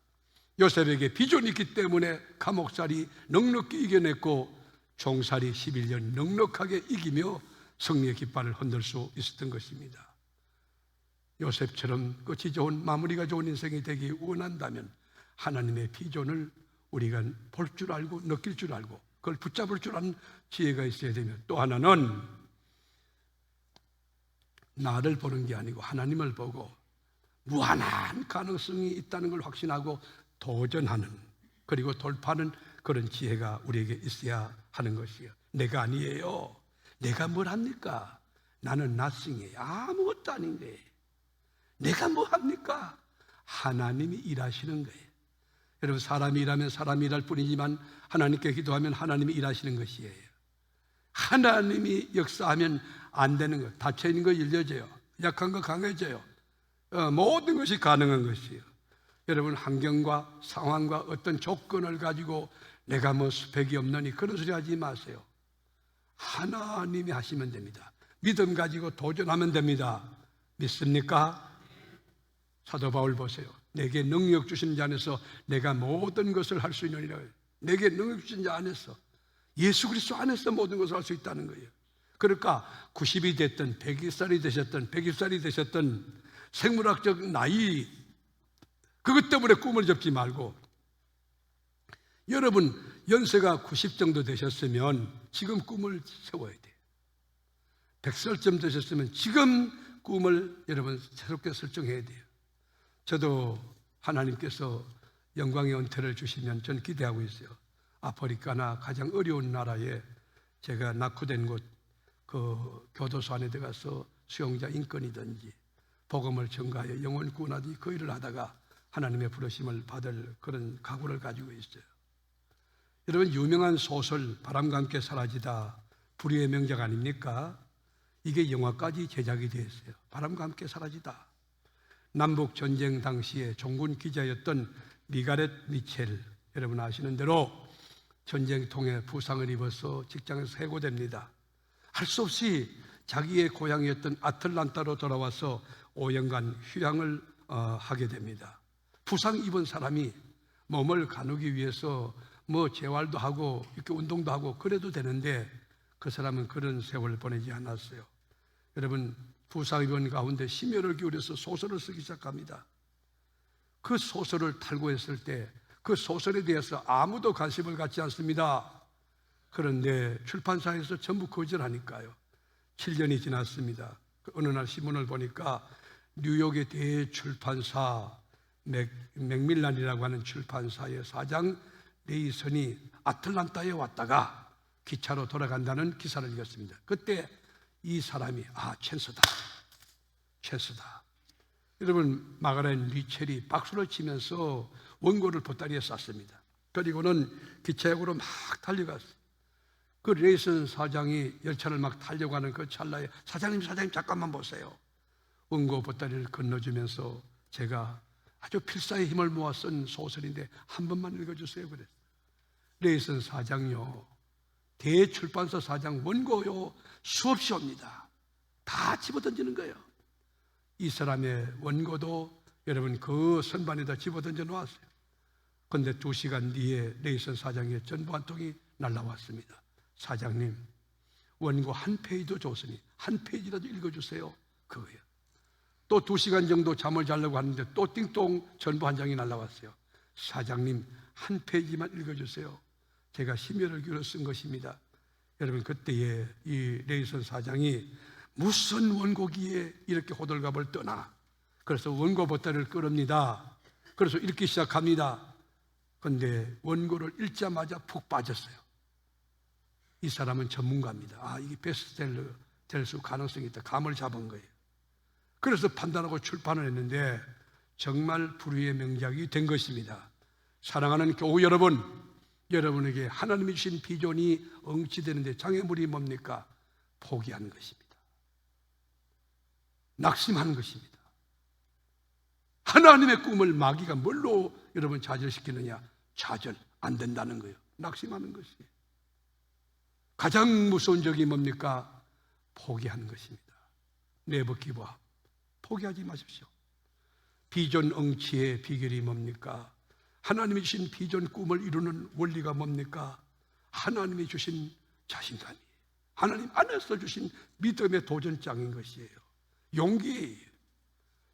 요셉에게 비전이 있기 때문에 감옥살이 넉넉히 이겨냈고 종살이 11년 넉넉하게 이기며 승리의 깃발을 흔들 수 있었던 것입니다. 요셉처럼 끝이 좋은, 마무리가 좋은 인생이 되기 원한다면 하나님의 비전을 우리가 볼 줄 알고 느낄 줄 알고 그걸 붙잡을 줄 아는 지혜가 있어야 되며, 또 하나는 나를 보는 게 아니고 하나님을 보고 무한한 가능성이 있다는 걸 확신하고 도전하는, 그리고 돌파하는 그런 지혜가 우리에게 있어야 하는 것이에요. 내가 아니에요. 내가 뭘 합니까? 나는 nothing이에요. 아무것도 아닌데 내가 뭐 합니까? 하나님이 일하시는 거예요. 여러분, 사람이 일하면 사람이 일할 뿐이지만 하나님께 기도하면 하나님이 일하시는 것이에요. 하나님이 역사하면 안 되는 것, 닫혀있는 거 열려져요. 약한 거 강해져요. 모든 것이 가능한 것이에요. 여러분, 환경과 상황과 어떤 조건을 가지고 내가 뭐 스펙이 없느니 그런 소리 하지 마세요. 하나님이 하시면 됩니다. 믿음 가지고 도전하면 됩니다. 믿습니까? 사도 바울 보세요. 내게 능력 주신 자 안에서 내가 모든 것을 할 수 있느니라. 내게 능력 주신 자 안에서, 예수 그리스도 안에서 모든 것을 할 수 있다는 거예요. 그러니까 90이 됐든 100살이 되셨든 120살이 되셨든 생물학적 나이, 그것 때문에 꿈을 접지 말고, 여러분 연세가 90 정도 되셨으면 지금 꿈을 세워야 돼요. 100살쯤 되셨으면 지금 꿈을 여러분 새롭게 설정해야 돼요. 저도 하나님께서 영광의 은퇴를 주시면 전 기대하고 있어요. 아프리카나 가장 어려운 나라에 제가 낙후된 곳, 그 교도소 안에 들어가서 수용자 인권이든지 복음을 전가하여 영혼 구원하기 그 일을 하다가 하나님의 부르심을 받을 그런 각오를 가지고 있어요. 여러분, 유명한 소설 바람과 함께 사라지다 불의의 명작 아닙니까? 이게 영화까지 제작이 되었어요. 바람과 함께 사라지다. 남북 전쟁 당시에 종군 기자였던 미가렛 미첼, 여러분 아시는 대로 전쟁통에 부상을 입어서 직장에서 해고됩니다. 할 수 없이 자기의 고향이었던 아틀란타로 돌아와서 5년간 휴양을 하게 됩니다. 부상 입은 사람이 몸을 가누기 위해서 재활도 하고 이렇게 운동도 하고 그래도 되는데 그 사람은 그런 세월을 보내지 않았어요. 여러분, 부상 입은 가운데 심혈을 기울여서 소설을 쓰기 시작합니다. 그 소설을 탈고했을 때 그 소설에 대해서 아무도 관심을 갖지 않습니다. 그런데 출판사에서 전부 거절하니까요. 7년이 지났습니다. 어느 날 신문을 보니까 뉴욕의 대출판사 맥밀란이라고 하는 출판사의 사장 레이선이 아틀란타에 왔다가 기차로 돌아간다는 기사를 읽었습니다. 그때 이 사람이 찬스다. 여러분, 마가렛 미첼이 박수를 치면서 원고를 보따리에 쌌습니다. 그리고는 기차역으로 막 달려갔어요. 그 레이슨 사장이 열차를 막 달려가는 그 찰나에 사장님 잠깐만 보세요. 원고 보따리를 건너주면서 제가 아주 필사의 힘을 모아 쓴 소설인데 한 번만 읽어주세요 그랬어요. 레이슨 사장요, 대출판사 사장 원고요 수없이 옵니다. 다 집어던지는 거예요. 이 사람의 원고도 여러분 그 선반에다 집어던져 놓았어요. 그런데 2시간 뒤에 레이슨 사장의 전부 한 통이 날라왔습니다. 사장님, 원고 한 페이지도 줬으니 한 페이지라도 읽어주세요. 그거예요. 또 2시간 정도 잠을 자려고 하는데 또 띵동 전부 한 장이 날라왔어요. 사장님, 한 페이지만 읽어주세요. 제가 심혈을 기울여 쓴 것입니다. 여러분, 그때에 이 레이슨 사장이 무슨 원고기에 이렇게 호들갑을 떠나. 그래서 원고 보따리를 끌읍니다. 그래서 읽기 시작합니다. 그런데 원고를 읽자마자 푹 빠졌어요. 이 사람은 전문가입니다. 이게 베스트셀러 될 수 가능성이 있다. 감을 잡은 거예요. 그래서 판단하고 출판을 했는데 정말 불의의 명작이 된 것입니다. 사랑하는 교우 여러분, 여러분에게 하나님이 주신 비전이 응치되는데 장애물이 뭡니까? 포기하는 것입니다. 낙심하는 것입니다. 하나님의 꿈을 마귀가 뭘로 여러분 좌절시키느냐? 좌절 안 된다는 거예요. 낙심하는 것이에요. 가장 무서운 적이 뭡니까? 포기하는 것입니다. 네버 기브 업. 포기하지 마십시오. 비전 응치의 비결이 뭡니까? 하나님이 주신 비전 꿈을 이루는 원리가 뭡니까? 하나님이 주신 자신감이에요. 하나님 안에서 주신 믿음의 도전장인 것이에요. 용기예요.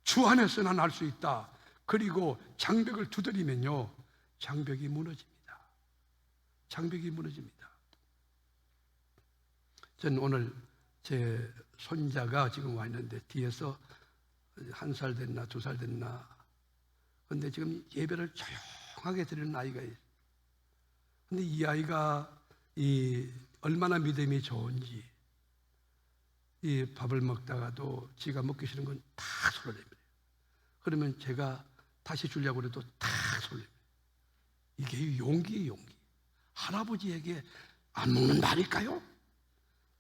주 안에서 난 할 수 있다. 그리고 장벽을 두드리면요, 장벽이 무너집니다. 장벽이 무너집니다. 저는 오늘 제 손자가 지금 와 있는데 뒤에서 1살 됐나 2살 됐나, 그런데 지금 예배를 조용하게 드리는 아이가 있어요. 그런데 이 아이가 얼마나 믿음이 좋은지, 이 밥을 먹다가도 지가 먹기 싫은 건 다 손을 내밀어요. 그러면 제가 다시 주려고 해도 다 손을 내밀어요. 이게 용기예요, 용기. 할아버지에게 안 먹는 말일까요?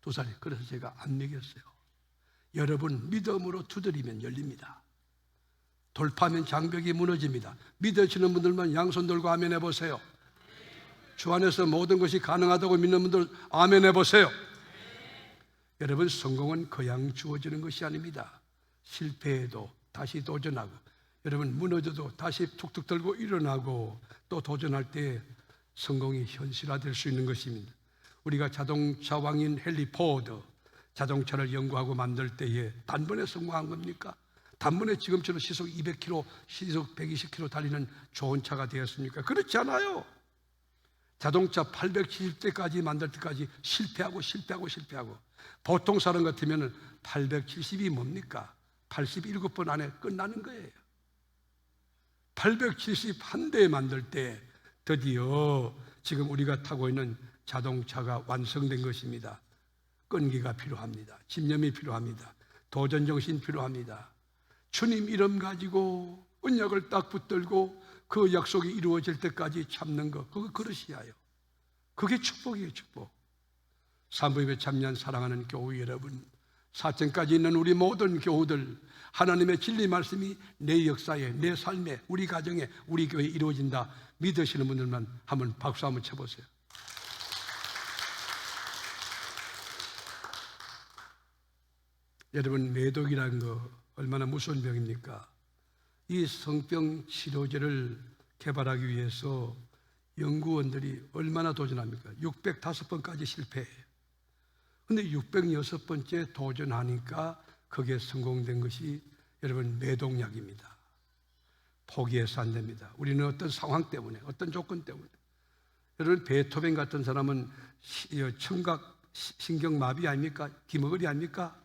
2살이. 그래서 제가 안 먹였어요. 여러분, 믿음으로 두드리면 열립니다. 돌파하면 장벽이 무너집니다. 믿으시는 분들만 양손 들고 아멘 해보세요. 주 안에서 모든 것이 가능하다고 믿는 분들 아멘 해보세요. 여러분, 성공은 그냥 주어지는 것이 아닙니다. 실패해도 다시 도전하고, 여러분 무너져도 다시 툭툭 들고 일어나고, 또 도전할 때 성공이 현실화될 수 있는 것입니다. 우리가 자동차 왕인 헨리 포드, 자동차를 연구하고 만들 때에 단번에 성공한 겁니까? 단번에 지금처럼 시속 200km, 시속 120km 달리는 좋은 차가 되었습니까? 그렇지 않아요. 자동차 870대까지 만들 때까지 실패하고 보통 사람 같으면 870이 뭡니까? 87번 안에 끝나는 거예요. 871대 만들 때 드디어 지금 우리가 타고 있는 자동차가 완성된 것입니다. 끈기가 필요합니다. 집념이 필요합니다. 도전정신 필요합니다. 주님 이름 가지고 언약을 딱 붙들고 그 약속이 이루어질 때까지 참는 것, 그거 그릇이야요. 그게 축복이에요, 축복. 산부인배 참여한 사랑하는 교우 여러분, 4층까지 있는 우리 모든 교우들, 하나님의 진리 말씀이 내 역사에, 내 삶에, 우리 가정에, 우리 교회에 이루어진다 믿으시는 분들만 한번 박수 한번 쳐보세요. 여러분, 매독이라는 거 얼마나 무서운 병입니까? 이 성병 치료제를 개발하기 위해서 연구원들이 얼마나 도전합니까? 605번까지 실패해요. 근데 606번째 도전하니까 그게 성공된 것이 여러분 매독약입니다. 포기해서 안 됩니다. 우리는 어떤 상황 때문에, 어떤 조건 때문에. 여러분, 베토벤 같은 사람은 청각 신경마비 아닙니까? 기머거리 아닙니까?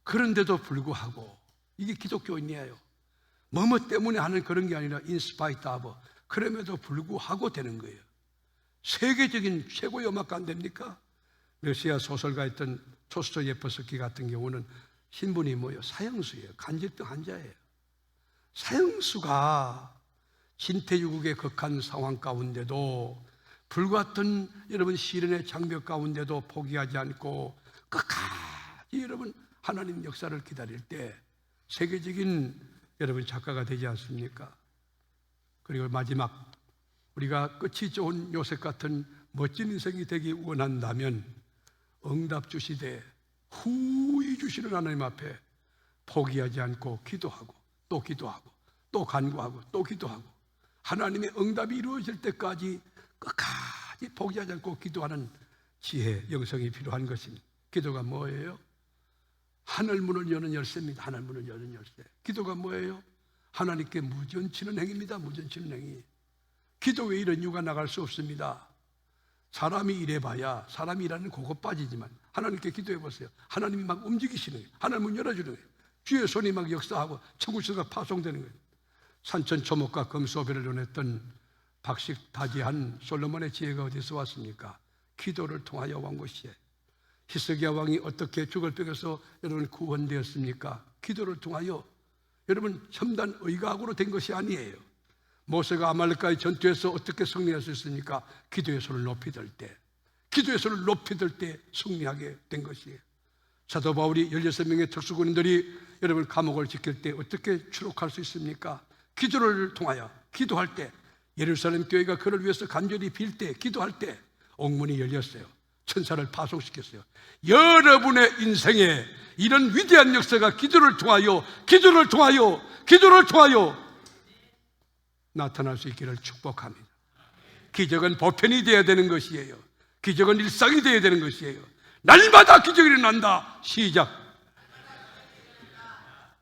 그런데도 불구하고 이게 기독교인이에요. 뭐뭐 때문에 하는 그런 게 아니라 인스파이트 하버, 그럼에도 불구하고 되는 거예요. 세계적인 최고의 음악가 안 됩니까? 러시아 소설가였던 토스토예프스키 같은 경우는 신분이 뭐예요? 사형수예요. 간질병 환자예요. 사형수가 신태유국의 극한 상황 가운데도 불같은 여러분 시련의 장벽 가운데도 포기하지 않고 끝까지 여러분 하나님 역사를 기다릴 때 세계적인 여러분 작가가 되지 않습니까? 그리고 마지막, 우리가 끝이 좋은 요셉 같은 멋진 인생이 되기 원한다면 응답 주시되 후히 주시는 하나님 앞에 포기하지 않고 기도하고 또 기도하고 또 간구하고 또 기도하고 하나님의 응답이 이루어질 때까지 끝까지 포기하지 않고 기도하는 지혜, 영성이 필요한 것입니다. 기도가 뭐예요? 하늘 문을 여는 열쇠입니다. 하늘 문을 여는 열쇠. 기도가 뭐예요? 하나님께 무전치는 행위입니다. 무전치는 행위. 기도 외에 이런 이유가 나갈 수 없습니다. 사람이 일해봐야 사람이 일하는 그거 빠지지만 하나님께 기도해 보세요. 하나님이 막 움직이시는 거예요. 하나님 문 열어주는 거예요. 주의 손이 막 역사하고 천국수가 파송되는 거예요. 산천초목과 금소배를 논했던 박식다지한 솔로몬의 지혜가 어디서 왔습니까? 기도를 통하여 온 것이에요. 히스기야 왕이 어떻게 죽을 병에서 여러분 구원되었습니까? 기도를 통하여. 여러분, 첨단 의학으로 된 것이 아니에요. 모세가 아말렉과의 전투에서 어떻게 승리할 수 있습니까? 기도의 손을 높이 들 때, 기도의 손을 높이 들 때 승리하게 된 것이에요. 사도 바울이 16명의 특수군인들이 여러분 감옥을 지킬 때 어떻게 추록할 수 있습니까? 기도를 통하여, 기도할 때, 예루살렘 교회가 그를 위해서 간절히 빌 때, 기도할 때 옥문이 열렸어요. 천사를 파송시켰어요. 여러분의 인생에 이런 위대한 역사가 기도를 통하여 나타날 수 있기를 축복합니다. 기적은 보편이 되어야 되는 것이에요. 기적은 일상이 되어야 되는 것이에요. 날마다 기적이 일어난다. 시작.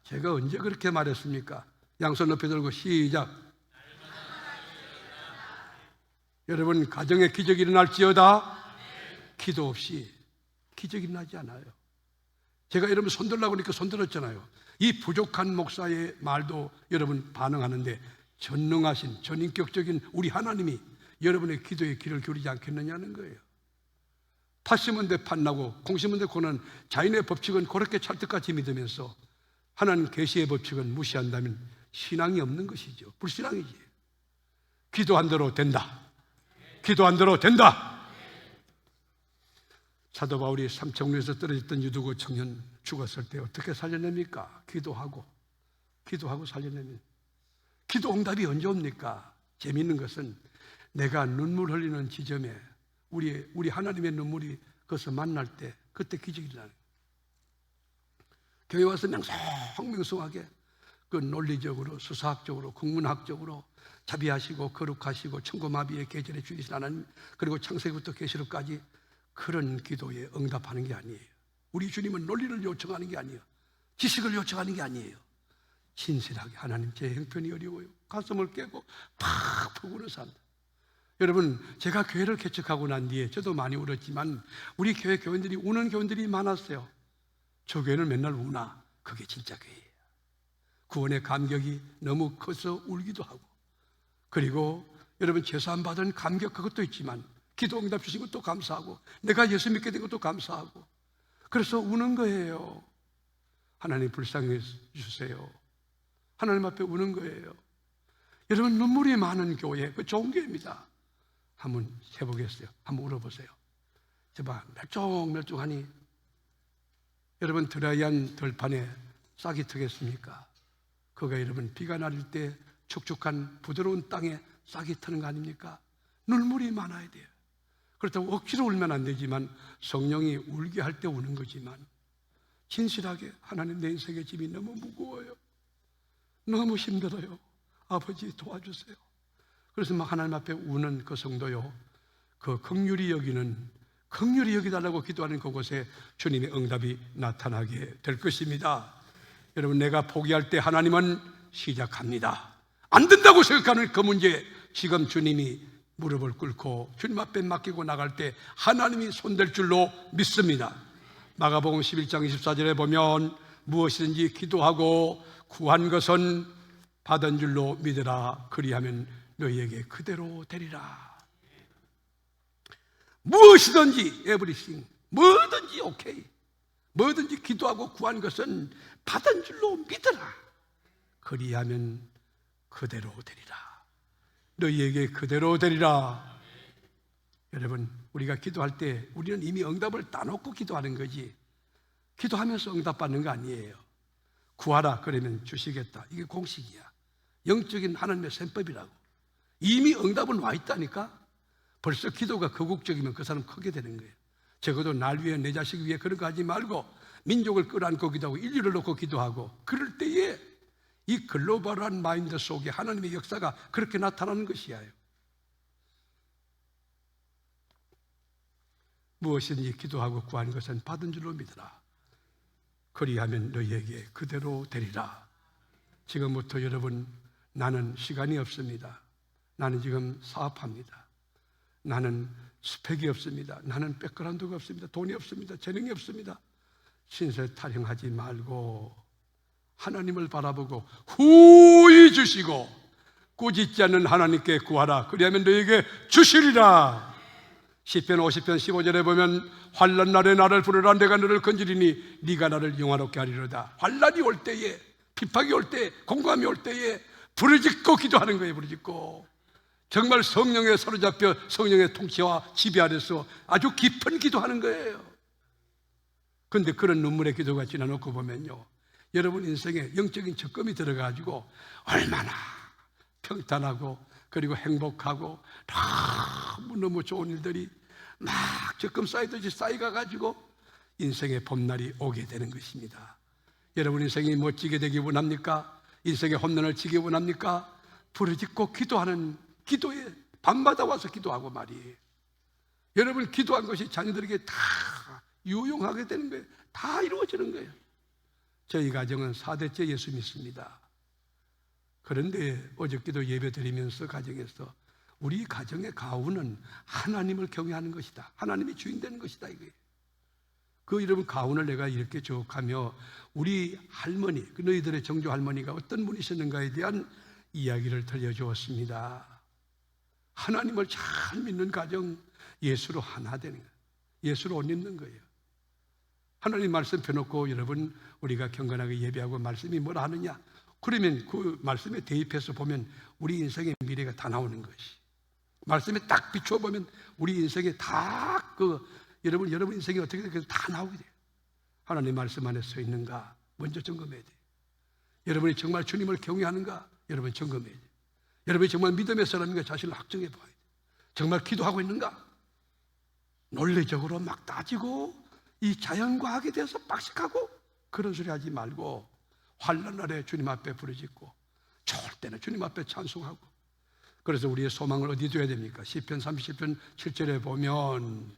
제가 언제 그렇게 말했습니까? 양손 높이 들고 시작. 여러분, 가정에 기적이 일어날지어다. 기도 없이 기적이 일어나지 않아요. 제가 여러분 손들라고 하니까 손들었잖아요. 이 부족한 목사의 말도 여러분 반응하는데 전능하신 전인격적인 우리 하나님이 여러분의 기도에 귀를 기울이지 않겠느냐는 거예요. 팥 심은 데 팥 나고 콩 심은 데 콩은 자연의 법칙은 그렇게 찰떡같이 믿으면서 하나님 계시의 법칙은 무시한다면 신앙이 없는 것이죠. 불신앙이지. 기도한 대로 된다. 기도한 대로 된다. 사도 바울이 삼청루에서 떨어졌던 유두고 청년 죽었을 때 어떻게 살려냅니까? 기도하고 살려냅니다. 기도 응답이 언제 옵니까? 재미있는 것은 내가 눈물 흘리는 지점에 우리 하나님의 눈물이 거기서 만날 때 그때 기적이 일어나요. 교회 와서 명성명성하게 그 논리적으로 수사학적으로 국문학적으로 자비하시고 거룩하시고 천고마비의 계절에 주이신 하나님, 그리고 창세기부터 계시록까지 그런 기도에 응답하는 게 아니에요. 우리 주님은 논리를 요청하는 게 아니에요. 지식을 요청하는 게 아니에요. 진실하게 하나님, 제 형편이 어려워요. 가슴을 깨고 팍 울어 산다. 여러분, 제가 교회를 개척하고 난 뒤에 저도 많이 울었지만 우리 교회 교인들이 우는 교인들이 많았어요. 저 교회는 맨날 우나. 그게 진짜 교회예요. 구원의 감격이 너무 커서 울기도 하고, 그리고 여러분 제사함 받은 감격, 그것도 있지만 기도 응답 주신 것도 감사하고 내가 예수 믿게 된 것도 감사하고, 그래서 우는 거예요. 하나님 불쌍해 주세요. 하나님 앞에 우는 거예요. 여러분, 눈물이 많은 교회, 그 좋은 교회입니다. 한번 해보겠어요. 한번 울어보세요. 제발 멸종하니 여러분, 드라이한 들판에 싹이 트겠습니까? 그가 여러분 비가 내릴 때 축축한 부드러운 땅에 싹이 트는 거 아닙니까? 눈물이 많아야 돼요. 그렇다고 억지로 울면 안 되지만 성령이 울게 할 때 우는 거지만 진실하게 하나님, 내 인생의 짐이 너무 무거워요. 너무 힘들어요. 아버지 도와주세요. 그래서 막 하나님 앞에 우는 그 성도요, 그 긍휼히 여기달라고 기도하는 그곳에 주님의 응답이 나타나게 될 것입니다. 여러분, 내가 포기할 때 하나님은 시작합니다. 안 된다고 생각하는 그 문제, 지금 주님이 무릎을 꿇고 주님 앞에 맡기고 나갈 때 하나님이 손댈 줄로 믿습니다. 마가복음 11장 24절에 보면 무엇이든지 기도하고 구한 것은 받은 줄로 믿으라. 그리하면 너희에게 그대로 되리라. 무엇이든지, 에브리싱, 뭐든지 오케이. 뭐든지 기도하고 구한 것은 받은 줄로 믿으라. 그리하면 그대로 되리라. 너희에게 그대로 되리라. 여러분, 우리가 기도할 때 우리는 이미 응답을 따놓고 기도하는 거지, 기도하면서 응답받는 거 아니에요. 구하라 그러면 주시겠다, 이게 공식이야. 영적인 하나님의 셈법이라고. 이미 응답은 와 있다니까. 벌써 기도가 거국적이면 그 사람 크게 되는 거예요. 적어도 날 위해, 내 자식 위해 그런 거 하지 말고 민족을 끌어안고 기도하고 인류를 놓고 기도하고, 그럴 때에 이 글로벌한 마인드 속에 하나님의 역사가 그렇게 나타나는 것이에요. 무엇이든지 기도하고 구하는 것은 받은 줄로 믿으라. 그리하면 너희에게 그대로 되리라. 지금부터 여러분, 나는 시간이 없습니다. 나는 지금 사업합니다. 나는 스펙이 없습니다. 나는 백그라운드가 없습니다. 돈이 없습니다. 재능이 없습니다. 신세 타령하지 말고 하나님을 바라보고 후히 주시고 꾸짖지 않는 하나님께 구하라. 그리하면 너에게 주시리라. 시편 50편 15절에 보면 환난 날에 나를 부르라. 내가 너를 건지리니 네가 나를 영화롭게 하리로다. 환난이 올 때에, 핍박이 올 때, 공감이 올 때에 부르짖고 기도하는 거예요. 부르짖고 정말 성령에 사로잡혀 성령의 통치와 지배 아래서 아주 깊은 기도하는 거예요. 그런데 그런 눈물의 기도가 지나놓고 보면요, 여러분 인생에 영적인 적금이 들어가지고 얼마나 평탄하고 그리고 행복하고 너무 좋은 일들이 막 적금 쌓이듯이 쌓여가지고 인생의 봄날이 오게 되는 것입니다. 여러분 인생이 멋지게 되기 원합니까? 인생의 홈런을 치기 원합니까? 부르짖고 기도하는, 기도에 밤마다 와서 기도하고 말이에요. 여러분 기도한 것이 자녀들에게 다 유용하게 되는 거예요. 다 이루어지는 거예요. 저희 가정은 4대째 예수 믿습니다. 그런데 어저께도 예배 드리면서 가정에서 우리 가정의 가훈은 하나님을 경외하는 것이다, 하나님이 주인 되는 것이다, 이거예요. 그 여러분 가훈을 내가 이렇게 쭉 하며 우리 할머니, 그 너희들의 정조 할머니가 어떤 분이셨는가에 대한 이야기를 들려주었습니다. 하나님을 잘 믿는 가정, 예수로 하나 되는 거예요. 예수로 옷 입는 거예요. 하나님 말씀 펴놓고 여러분 우리가 경건하게 예배하고 말씀이 뭐라 하느냐, 그러면 그 말씀에 대입해서 보면 우리 인생의 미래가 다 나오는 것이, 말씀에 딱 비춰보면 우리 인생에 다 여러분 인생이 어떻게 될까 다 나오게 돼요. 하나님 말씀 안에 서 있는가 먼저 점검해야 돼요. 여러분이 정말 주님을 경외하는가 여러분 점검해야 돼요. 여러분이 정말 믿음의 사람인가 자신을 확정해 봐야 돼요. 정말 기도하고 있는가? 논리적으로 막 따지고 이 자연과학에 대해서 빡식하고 그런 소리 하지 말고 환난 날에 주님 앞에 부르짖고 좋을 때는 주님 앞에 찬송하고. 그래서 우리의 소망을 어디 둬야 됩니까? 시편 37편 7절에 보면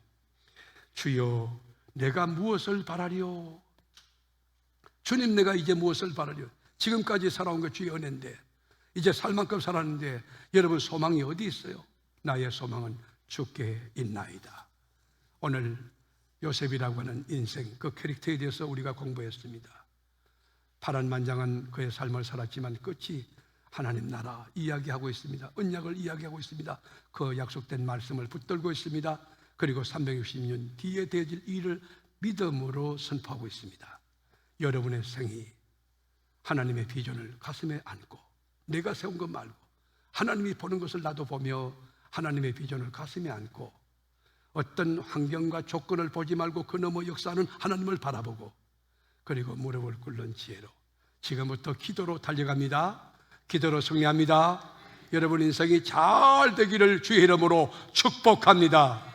주여 내가 무엇을 바라리요? 주님, 내가 이제 무엇을 바라리요? 지금까지 살아온 것 주의 은혜인데 이제 살 만큼 살았는데 여러분 소망이 어디 있어요? 나의 소망은 주께 있나이다. 오늘 요셉이라고 하는 인생, 그 캐릭터에 대해서 우리가 공부했습니다. 파란만장한 그의 삶을 살았지만 끝이 하나님 나라 이야기하고 있습니다. 언약을 이야기하고 있습니다. 그 약속된 말씀을 붙들고 있습니다. 그리고 360년 뒤에 되어질 일을 믿음으로 선포하고 있습니다. 여러분의 생이 하나님의 비전을 가슴에 안고 내가 세운 것 말고 하나님이 보는 것을 나도 보며 하나님의 비전을 가슴에 안고 어떤 환경과 조건을 보지 말고 그 너머 역사하는 하나님을 바라보고 그리고 무릎을 꿇는 지혜로 지금부터 기도로 달려갑니다. 기도로 승리합니다. 여러분 인생이 잘 되기를 주의 이름으로 축복합니다.